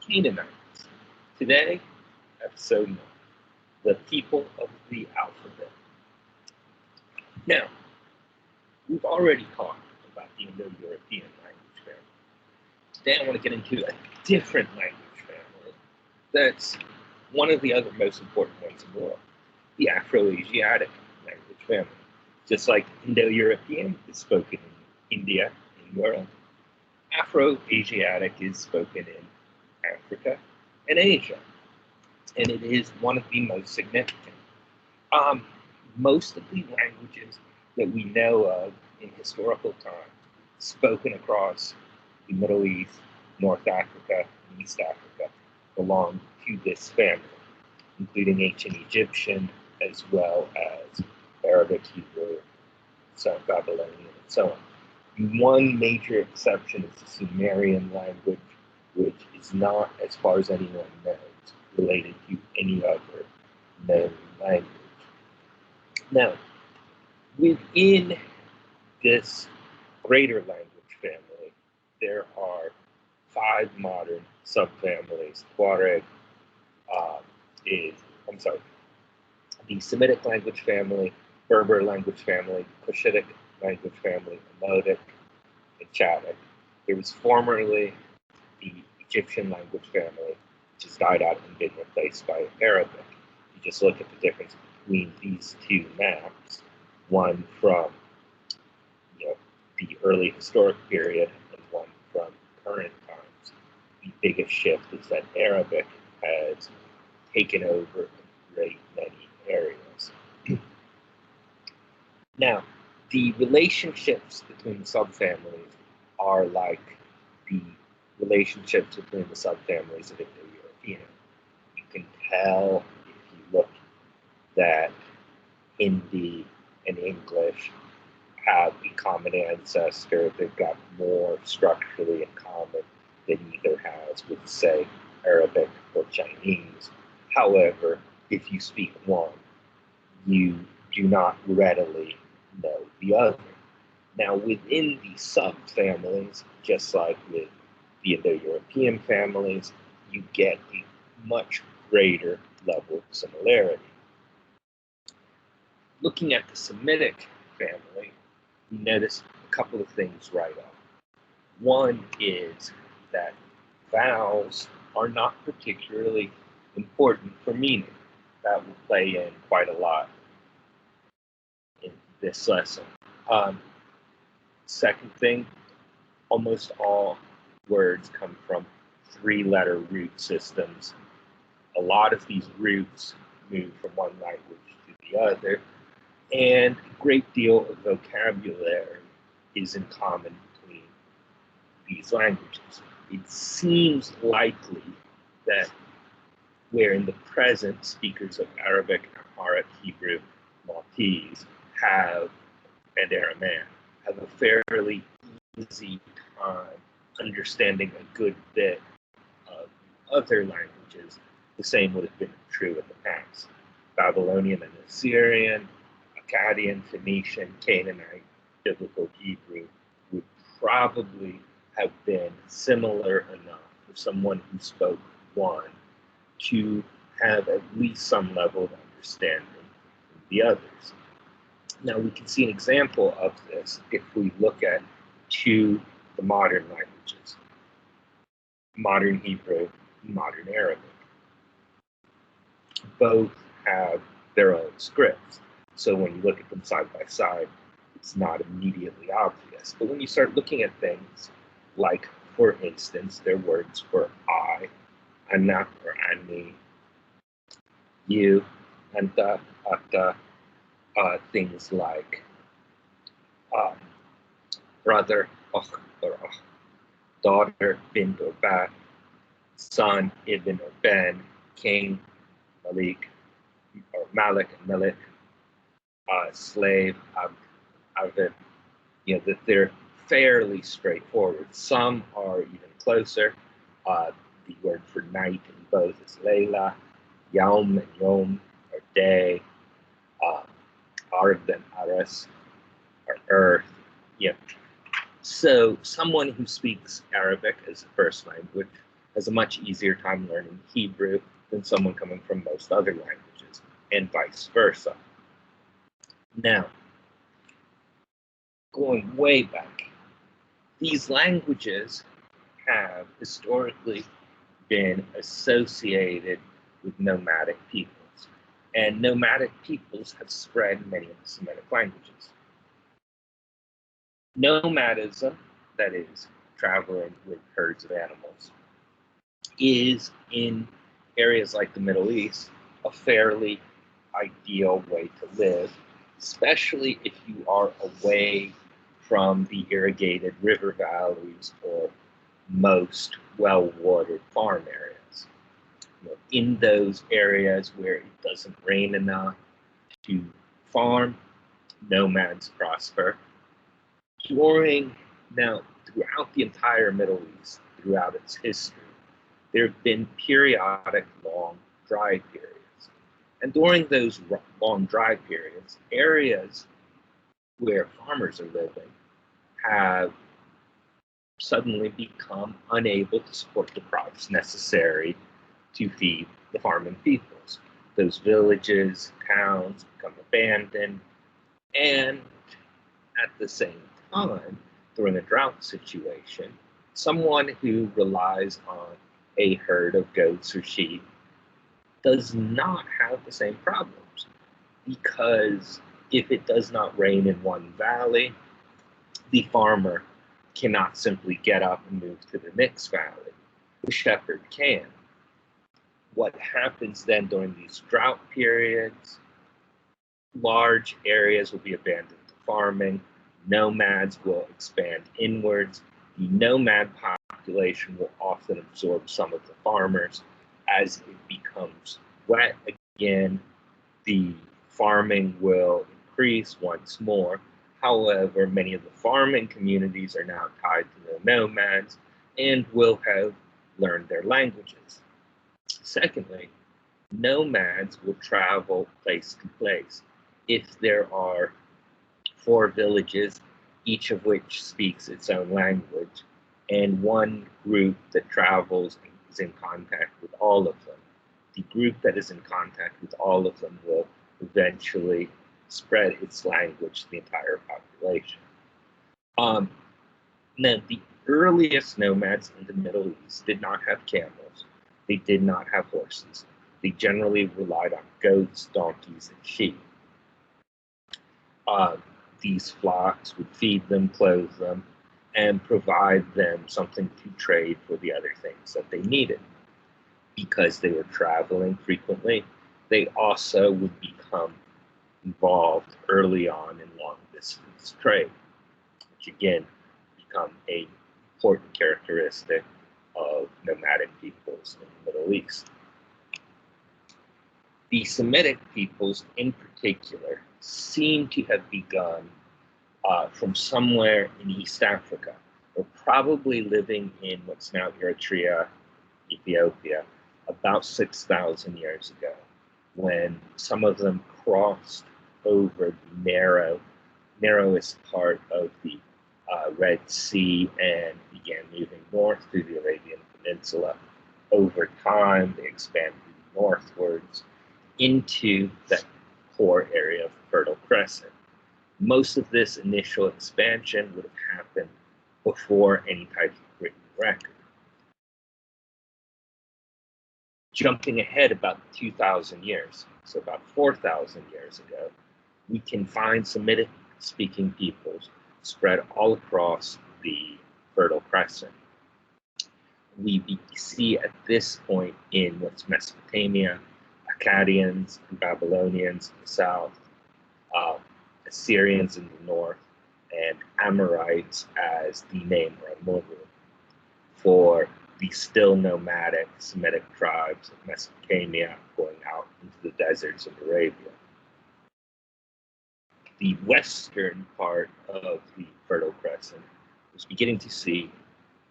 Canaanites. Today, episode 9, the people of the alphabet. Now, we've already talked about the Indo-European language family. Today I want to get into a different language family that's one of the other most important ones in the world, the Afro-Asiatic language family. Just like Indo-European is spoken in India and Europe, Afro-Asiatic is spoken in Africa and Asia, and it is one of the most significant. Most of the languages that we know of in historical time spoken across the Middle East, North Africa, and East Africa belong to this family, including ancient Egyptian as well as Arabic, Hebrew, Babylonian, and so on. One major exception is the Sumerian language, which is not, as far as anyone knows, related to any other known language. Now, within this greater language family, there are 5 modern subfamilies. Tuareg the Semitic language family, Berber language family, Cushitic language family, Amodic, and Chadic. There was formerly the Egyptian language family, which has died out and been replaced by Arabic. You just look at the difference between these two maps, one from the early historic period and one from current times. The biggest shift is that Arabic has taken over a great many areas. Now, the relationships between the subfamilies are like the relationships between the subfamilies of Indo-European. You can tell if you look that Hindi and English have a common ancestor. They've got more structurally in common than either has with, say, Arabic or Chinese. However, if you speak one, you do not readily know the other. Now, within the subfamilies, just like with the Indo-European families, you get a much greater level of similarity. Looking at the Semitic family, you notice a couple of things right off. One is that vowels are not particularly important for meaning. That will play in quite a lot in this lesson. Second thing, almost all words come from 3-letter root systems. A lot of these roots move from one language to the other, and a great deal of vocabulary is in common between these languages. It seems likely that where in the present speakers of Arabic, Amharic, Hebrew, Maltese and Aramaic have a fairly easy time understanding a good bit of other languages, the same would have been true in the past. Babylonian and Assyrian, Akkadian, Phoenician, Canaanite, Biblical Hebrew would probably have been similar enough for someone who spoke one to have at least some level of understanding of the others. Now, we can see an example of this if we look at the modern languages, modern Hebrew, modern Arabic. Both have their own scripts. So when you look at them side by side, it's not immediately obvious. But when you start looking at things like, for instance, their words for I, ana or ani, you, anta, ata, things like brother, och or ach, daughter, bint or bat, son, ibn or ben, king, malik, or malik and malik, slave, abd, that they're fairly straightforward. Some are even closer. The word for night in both is Layla, Yaum and Yom, or day, Ard and Aras, or earth. So someone who speaks Arabic as a first language has a much easier time learning Hebrew than someone coming from most other languages, and vice versa. Now, going way back, these languages have historically been associated with nomadic peoples, and nomadic peoples have spread many of the Semitic languages. Nomadism, that is, traveling with herds of animals, is in areas like the Middle East a fairly ideal way to live, especially if you are away from the irrigated river valleys or most well-watered farm areas. In those areas where it doesn't rain enough to farm, nomads prosper. Throughout the entire Middle East, throughout its history, there have been periodic long dry periods. And during those long dry periods, areas where farmers are living have suddenly become unable to support the crops necessary to feed the farming peoples. Those villages, towns become abandoned, and at the same time, during a drought situation, someone who relies on a herd of goats or sheep does not have the same problems, because if it does not rain in one valley, the farmer cannot simply get up and move to the next valley. The shepherd can. What happens then during these drought periods? Large areas will be abandoned to farming. Nomads will expand inwards. The nomad population will often absorb some of the farmers. As it becomes wet again, the farming will increase once more. However, many of the farming communities are now tied to the nomads and will have learned their languages. Secondly, nomads will travel place to place. If there are 4 villages, each of which speaks its own language, and one group that travels and is in contact with all of them, the group that is in contact with all of them will eventually spread its language to the entire population. Now, the earliest nomads in the Middle East did not have camels. They did not have horses. They generally relied on goats, donkeys, and sheep. These flocks would feed them, clothe them, and provide them something to trade for the other things that they needed. Because they were traveling frequently, they also would become involved early on in long-distance trade, which again become an important characteristic of nomadic peoples in the Middle East. The Semitic peoples in particular seem to have begun from somewhere in East Africa, or probably living in what's now Eritrea, Ethiopia, about 6,000 years ago, when some of them crossed over the narrowest part of the Red Sea and began moving north through the Arabian Peninsula. Over time, they expanded northwards into the core area of the Fertile Crescent. Most of this initial expansion would have happened before any type of written record. Jumping ahead about 2,000 years, so about 4,000 years ago, we can find Semitic-speaking peoples spread all across the Fertile Crescent. We see at this point in what's Mesopotamia, Akkadians and Babylonians in the south, Assyrians in the north, and Amorites as the name Ramuru for the still nomadic Semitic tribes of Mesopotamia going out into the deserts of Arabia. The western part of the Fertile Crescent was beginning to see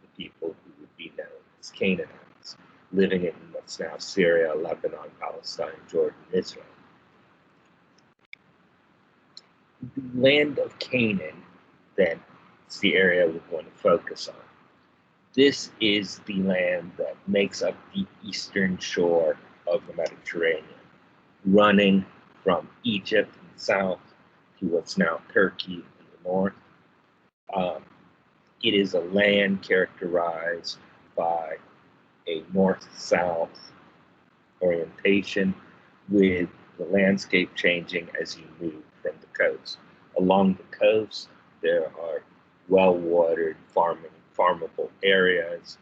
the people who would be known as Canaanites, living in what's now Syria, Lebanon, Palestine, Jordan, Israel. The land of Canaan, then, is the area we're going to focus on. This is the land that makes up the eastern shore of the Mediterranean, running from Egypt in the south to what's now Turkey in the north. Um, it is a land characterized by a north-south orientation, with the landscape changing as you move from the coast. Along the coast, there are well-watered farmable areas.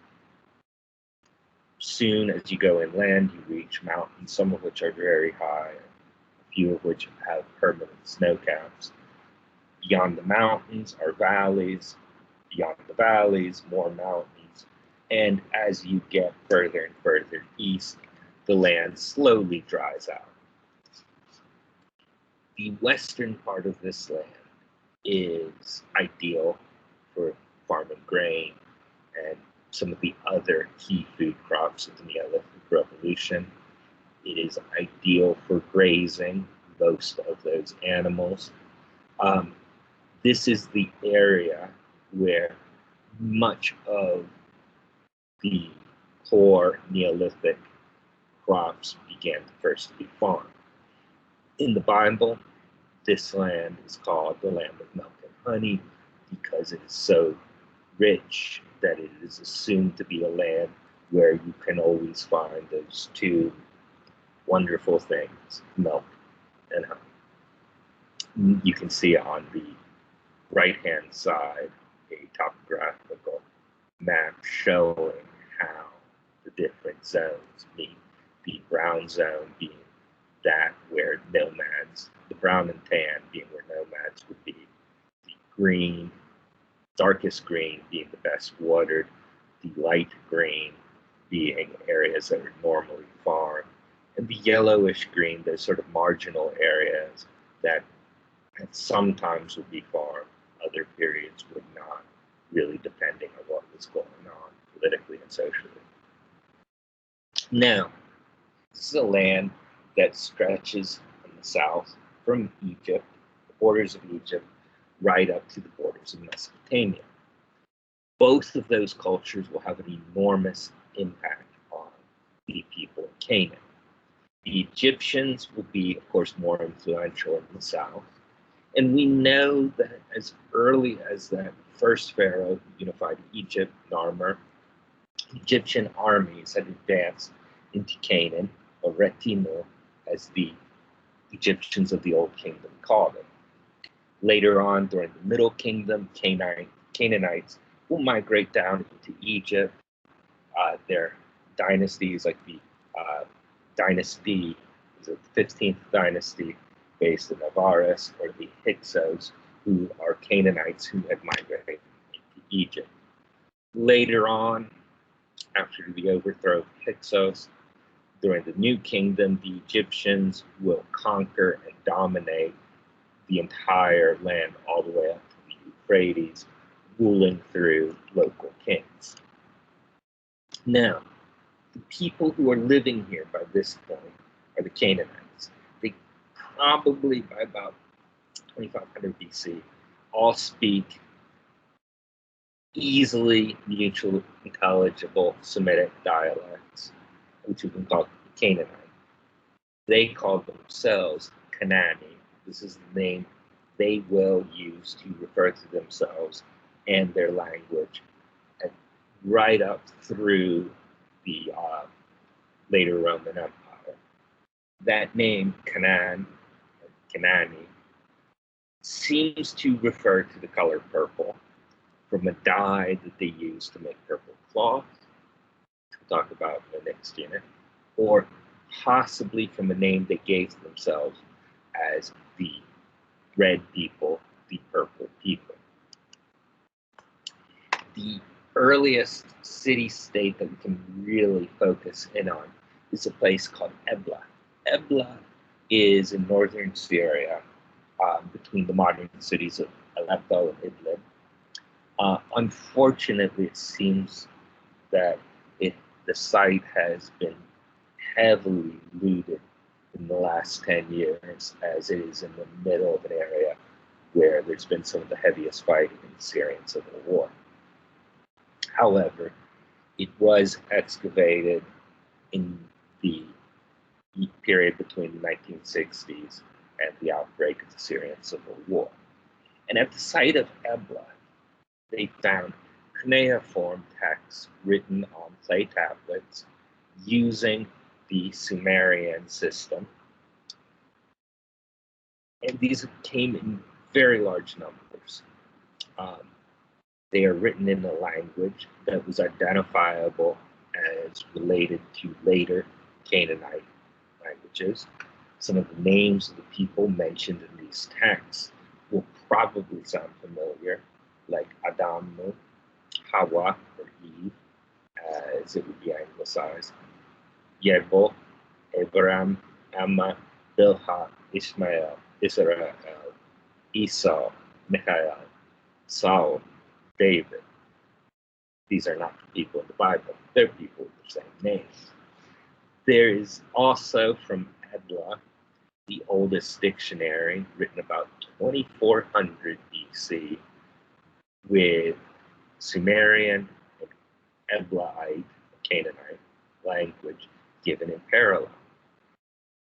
Soon as you go inland, you reach mountains, some of which are very high, a few of which have permanent snow caps. Beyond the mountains are valleys. Beyond the valleys, more mountains. And as you get further and further east, the land slowly dries out. The western part of this land is ideal for farming grain and some of the other key food crops of the Neolithic Revolution. It is ideal for grazing most of those animals. This is the area where much of the core Neolithic crops began to first be farmed. In the Bible, this land is called the land of milk and honey because it is so rich that it is assumed to be a land where you can always find those two wonderful things, milk and honey. You can see on the right-hand side a topographical map showing how the different zones meet. The brown zone being that where nomads, the brown and tan being where nomads would be, the green, darkest green being the best watered, the light green being areas that are normally farmed, and the yellowish green, those sort of marginal areas that sometimes would be farmed, other periods would not, really depending on what was going on politically and socially. Now, this is a land that stretches from the south, from Egypt, the borders of Egypt, right up to the borders of Mesopotamia. Both of those cultures will have an enormous impact on the people of Canaan. The Egyptians will be, of course, more influential in the south. And we know that as early as that first pharaoh unified Egypt, Narmer, Egyptian armies had advanced into Canaan, or Retinu, as the Egyptians of the Old Kingdom called it. Later on, during the Middle Kingdom, Canaanites will migrate down into Egypt. Their dynasties, like the dynasty, the 15th dynasty, based in Avaris, or the Hyksos, who are Canaanites who had migrated into Egypt. Later on, after the overthrow of Hyksos, during the New Kingdom, the Egyptians will conquer and dominate the entire land all the way up to the Euphrates, ruling through local kings. Now, the people who are living here by this point are the Canaanites. They probably, by about 2500 BC, all speak easily mutually intelligible Semitic dialects, which we can call Canaanite. They call themselves Canaani. This is the name they will use to refer to themselves and their language, and right up through the later Roman Empire. That name, Canaan, Canaani, seems to refer to the color purple from a dye that they use to make purple cloth, we'll talk about in the next unit, or possibly from a name they gave themselves as the red people, the purple people. The earliest city-state that we can really focus in on is a place called Ebla. Ebla is in northern Syria, between the modern cities of Aleppo and Idlib. Unfortunately, it seems that the site has been heavily looted in the last 10 years, as it is in the middle of an area where there's been some of the heaviest fighting in the Syrian civil war. However, It was excavated in the period between the 1960s and the outbreak of the Syrian Civil War. And at the site of Ebla, they found cuneiform texts written on clay tablets using the Sumerian system. And these came in very large numbers. They are written in a language that was identifiable as related to later Canaanite languages. Some of the names of the people mentioned in these texts will probably sound familiar, like Adamu, Hawa, or Eve, as it would be anglicized, Yebo, Abraham, Amma, Bilhah, Ishmael, Israel, Esau, Michael, Saul, David. These are not the people in the Bible, they're people with the same names. There is also from Ebla, the oldest dictionary, written about 2400 BC, with Sumerian and Eblaite, Canaanite language given in parallel.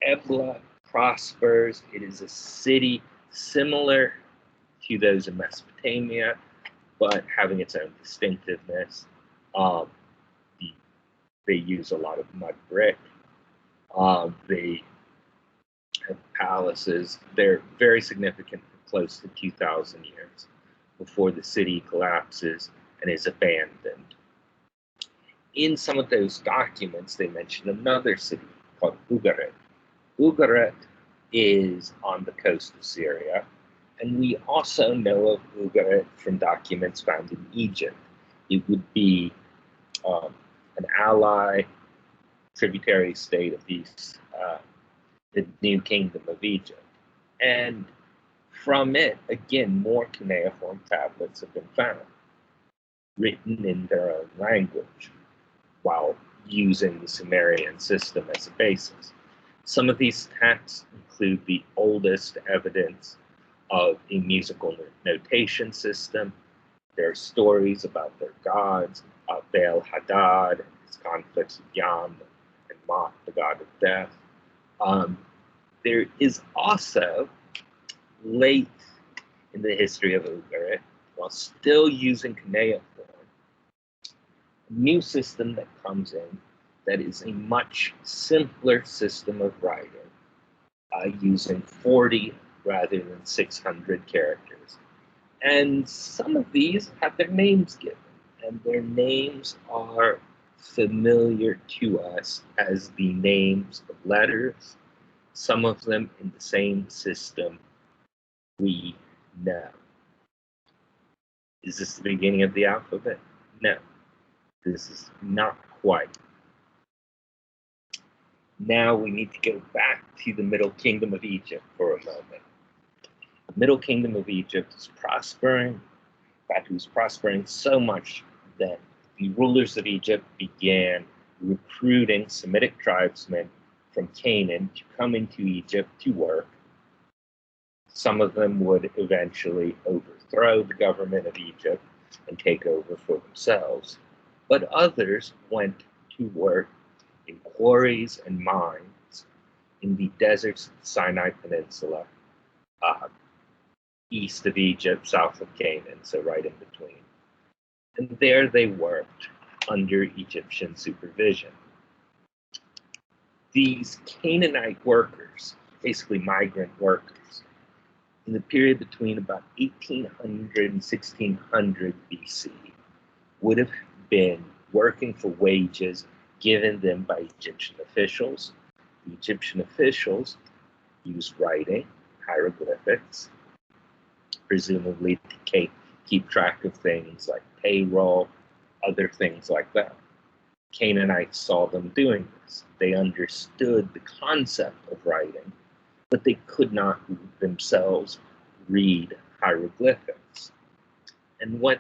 Ebla prospers. It is a city similar to those in Mesopotamia, but having its own distinctiveness. They use a lot of mud brick. They have palaces. They're very significant for close to 2,000 years before the city collapses and is abandoned. In some of those documents, they mention another city called Ugarit. Ugarit is on the coast of Syria, and we also know of Ugarit from documents found in Egypt. It would be an ally, tributary state of the new kingdom of Egypt. And from it, again, more cuneiform tablets have been found, written in their own language, while using the Sumerian system as a basis. Some of these texts include the oldest evidence of a musical notation system. There are stories about their gods, Baal Hadad, his conflicts with Yam, and Mot, the god of death. There is also, late in the history of Ugarit, while still using cuneiform, a new system that comes in that is a much simpler system of writing, using 40 rather than 600 characters. And some of these have their names given, and their names are familiar to us as the names of letters, some of them in the same system we know. Is this the beginning of the alphabet? No, this is not quite. Now we need to go back to the Middle Kingdom of Egypt for a moment. The Middle Kingdom of Egypt is prospering. In fact, it was prospering so much that the rulers of Egypt began recruiting Semitic tribesmen from Canaan to come into Egypt to work. Some of them would eventually overthrow the government of Egypt and take over for themselves, but others went to work in quarries and mines in the deserts of the Sinai Peninsula, east of Egypt, south of Canaan, so right in between. And there they worked under Egyptian supervision. These Canaanite workers, basically migrant workers, in the period between about 1800 and 1600 BC, would have been working for wages given them by Egyptian officials. The Egyptian officials used writing, hieroglyphics, presumably to keep track of things like payroll, other things like that. Canaanites saw them doing this. They understood the concept of writing, but they could not themselves read hieroglyphics. And what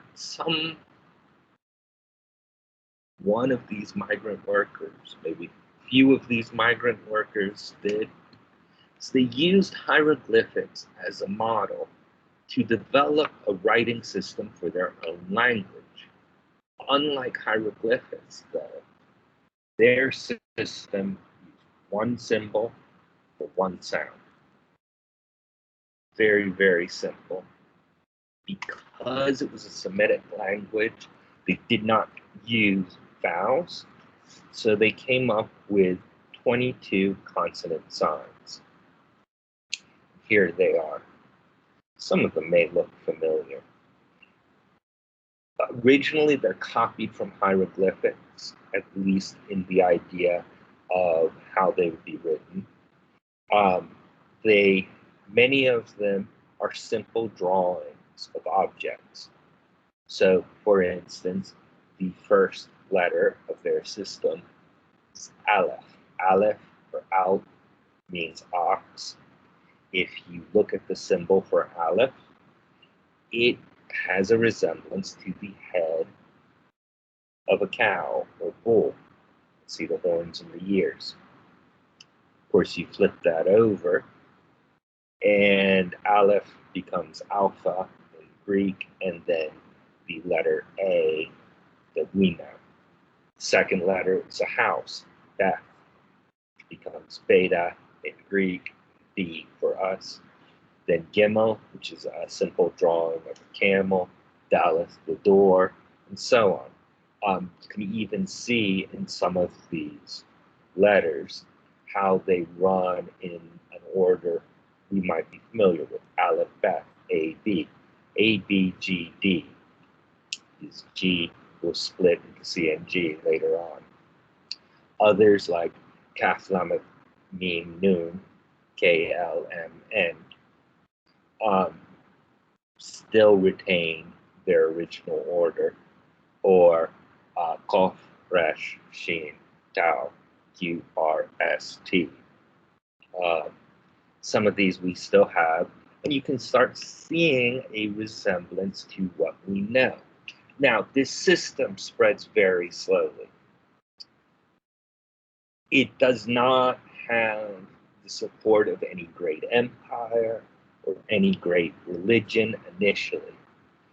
one of these migrant workers, maybe few of these migrant workers did, is they used hieroglyphics as a model to develop a writing system for their own language. unlike hieroglyphics, though, their system used one symbol for one sound. Very, very simple. Because it was a Semitic language, they did not use vowels, so they came up with 22 consonant signs. Here they are. Some of them may look familiar. Originally, they're copied from hieroglyphics, at least in the idea of how they would be written. Many of them are simple drawings of objects. So, for instance, the first letter of their system is Aleph. Aleph, or Al, means ox. If you look at the symbol for Aleph, it has a resemblance to the head of a cow or bull. See the horns and the ears. Of course, you flip that over, and Aleph becomes Alpha in Greek, and then the letter A that we know. Second letter is a house, Beth, becomes Beta in Greek, B for us. Then Gimel, which is a simple drawing of a camel, Daleth, the door, and so on. You can even see in some of these letters how they run in an order we might be familiar with. Aleph, Beth, A, B. A, B, G, D. This G will split into C and G later on. Others like Kaf, Lamed, Mim, Nun, K, L, M, N, still retain their original order, or Kof, Resh, Shin, Tau, Q, R, S, T. Some of these we still have, and you can start seeing a resemblance to what we know. Now, this system spreads very slowly. It does not have the support of any great empire or any great religion initially.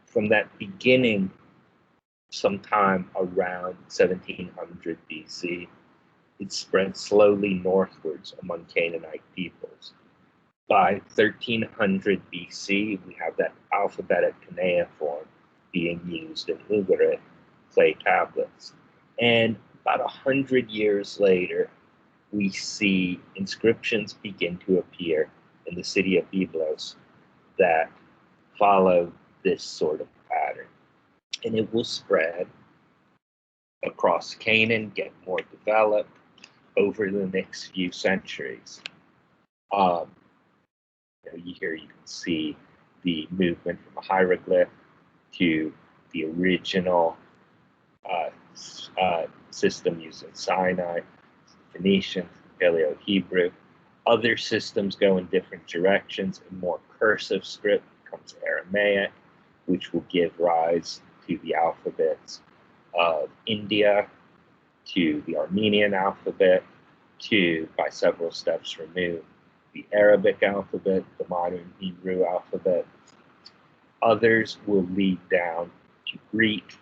From that beginning, sometime around 1700 BC, it spread slowly northwards among Canaanite peoples. By 1300 BC, we have that alphabetic cuneiform being used in Ugarit clay tablets. And about 100 years later, we see inscriptions begin to appear in the city of Byblos that follow this sort of pattern. And it will spread across Canaan, get more developed over the next few centuries. Here you can see the movement from a hieroglyph to the original system using Sinai, Phoenician, Paleo-Hebrew. Other systems go in different directions. A more cursive script becomes Aramaic, which will give rise to the alphabets of India, to the Armenian alphabet, to, by several steps removed, the Arabic alphabet, the modern Hebrew alphabet. Others will lead down to Greek,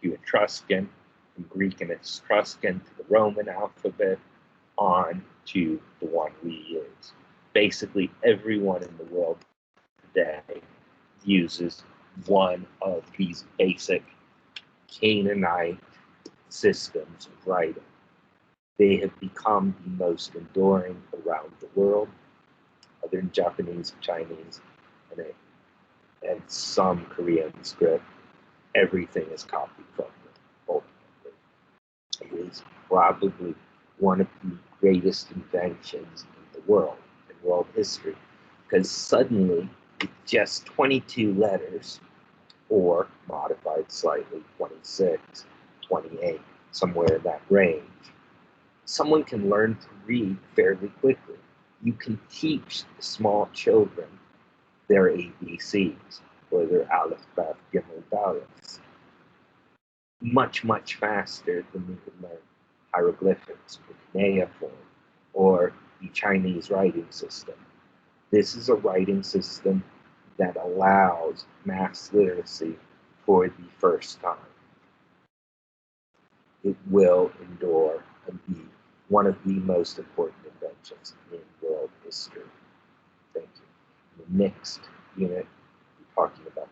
to Etruscan, from Greek and Etruscan to the Roman alphabet, on to the one we use. Basically, everyone in the world today uses one of these basic Canaanite systems of writing. They have become the most enduring around the world, other than Japanese, Chinese, and some Korean script. Everything is copied from them, ultimately. It is probably one of the greatest inventions in the world, in world history, because suddenly, with just 22 letters, or modified slightly, 26, 28, somewhere in that range, someone can learn to read fairly quickly. You can teach small children their ABCs, or their Aleph, Beth, Gimel, Daleth, much, much faster than we can learn hieroglyphics, or cuneiform, or the Chinese writing system. This is a writing system that allows mass literacy for the first time. it will endure and be one of the most important inventions in world history. Thank you. In the next unit, we're talking about